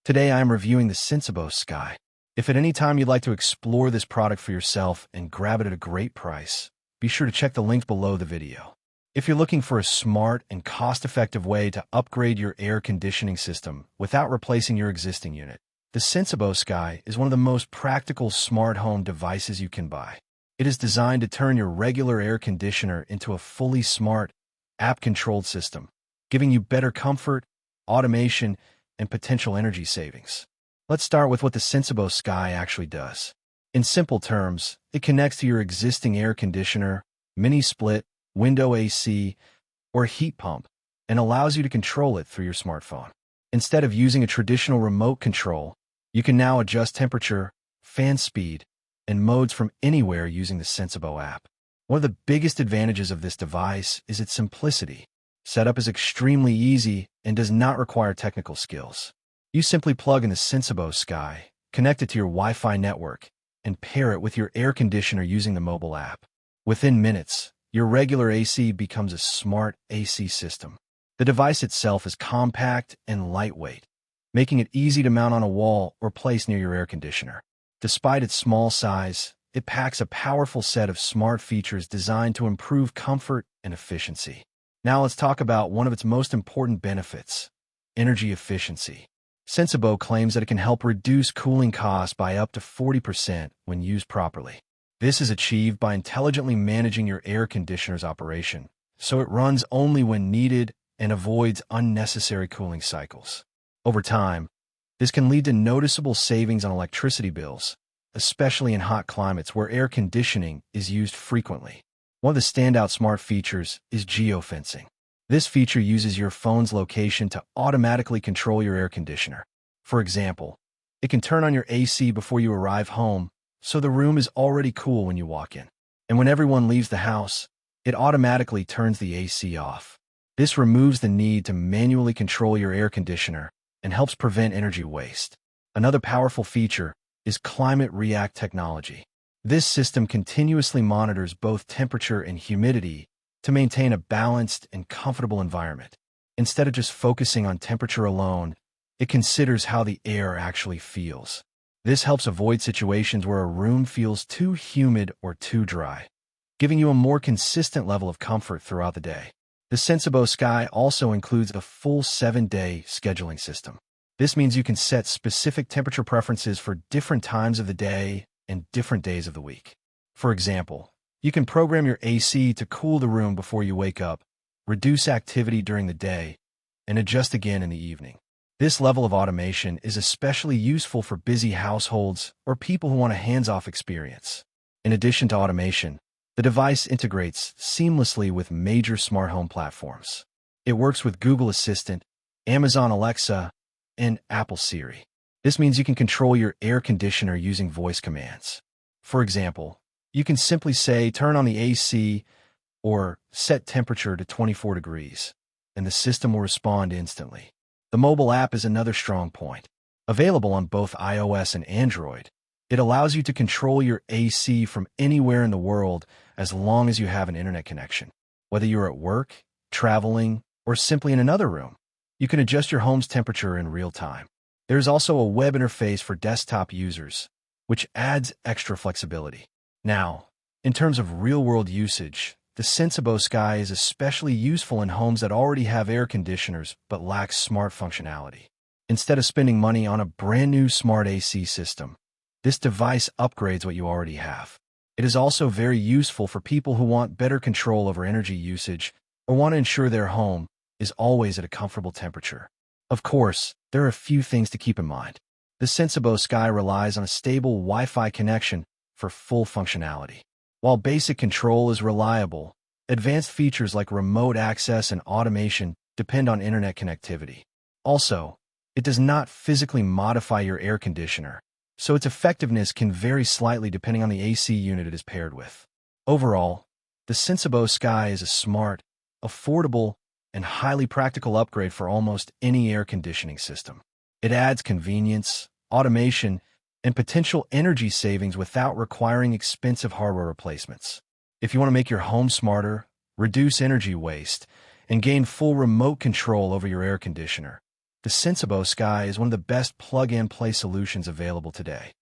Today I am reviewing the Sensibo Sky. If at any time you'd like to explore this product for yourself and grab it at a great price, be sure to check the link below the video. If you're looking for a smart and cost-effective way to upgrade your air conditioning system without replacing your existing unit, the Sensibo Sky is one of the most practical smart home devices you can buy. It is designed to turn your regular air conditioner into a fully smart, app-controlled system, giving you better comfort, automation, and potential energy savings. Let's start with what the Sensibo Sky actually does. In simple terms, it connects to your existing air conditioner, mini-split, window AC, or heat pump, and allows you to control it through your smartphone. Instead of using a traditional remote control, you can now adjust temperature, fan speed, and modes from anywhere using the Sensibo app. One of the biggest advantages of this device is its simplicity. Setup is extremely easy and does not require technical skills. You simply plug in the Sensibo Sky, connect it to your Wi-Fi network, and pair it with your air conditioner using the mobile app. Within minutes, your regular AC becomes a smart AC system. The device itself is compact and lightweight, making it easy to mount on a wall or place near your air conditioner. Despite its small size, it packs a powerful set of smart features designed to improve comfort and efficiency. Now let's talk about one of its most important benefits: energy efficiency. Sensibo claims that it can help reduce cooling costs by up to 40% when used properly. This is achieved by intelligently managing your air conditioner's operation, so it runs only when needed and avoids unnecessary cooling cycles. Over time, this can lead to noticeable savings on electricity bills, especially in hot climates where air conditioning is used frequently. One of the standout smart features is geofencing. This feature uses your phone's location to automatically control your air conditioner. For example, it can turn on your AC before you arrive home, so the room is already cool when you walk in. And when everyone leaves the house, it automatically turns the AC off. This removes the need to manually control your air conditioner and helps prevent energy waste. Another powerful feature is Climate React technology. This system continuously monitors both temperature and humidity to maintain a balanced and comfortable environment. Instead of just focusing on temperature alone, it considers how the air actually feels. This helps avoid situations where a room feels too humid or too dry, giving you a more consistent level of comfort throughout the day. The Sensibo Sky also includes a full 7-day scheduling system. This means you can set specific temperature preferences for different times of the day and different days of the week. For example, you can program your AC to cool the room before you wake up, reduce activity during the day, and adjust again in the evening. This level of automation is especially useful for busy households or people who want a hands-off experience. In addition to automation, the device integrates seamlessly with major smart home platforms. It works with Google Assistant, Amazon Alexa, and Apple Siri. This means you can control your air conditioner using voice commands. For example, you can simply say, "Turn on the AC," or "Set temperature to 24 degrees," and the system will respond instantly. The mobile app is another strong point. Available on both iOS and Android, it allows you to control your AC from anywhere in the world as long as you have an internet connection. Whether you're at work, traveling, or simply in another room, you can adjust your home's temperature in real time. There's also a web interface for desktop users, which adds extra flexibility. Now, in terms of real-world usage, the Sensibo Sky is especially useful in homes that already have air conditioners but lack smart functionality. Instead of spending money on a brand-new smart AC system, this device upgrades what you already have. It is also very useful for people who want better control over energy usage or want to ensure their home is always at a comfortable temperature. Of course, there are a few things to keep in mind. The Sensibo Sky relies on a stable Wi-Fi connection for full functionality. While basic control is reliable, advanced features like remote access and automation depend on internet connectivity. Also, it does not physically modify your air conditioner, so its effectiveness can vary slightly depending on the AC unit it is paired with. Overall, the Sensibo Sky is a smart, affordable, and highly practical upgrade for almost any air conditioning system. It adds convenience, automation, and potential energy savings without requiring expensive hardware replacements. If you want to make your home smarter, reduce energy waste, and gain full remote control over your air conditioner, The Sensibo Sky is one of the best plug-and-play solutions available today.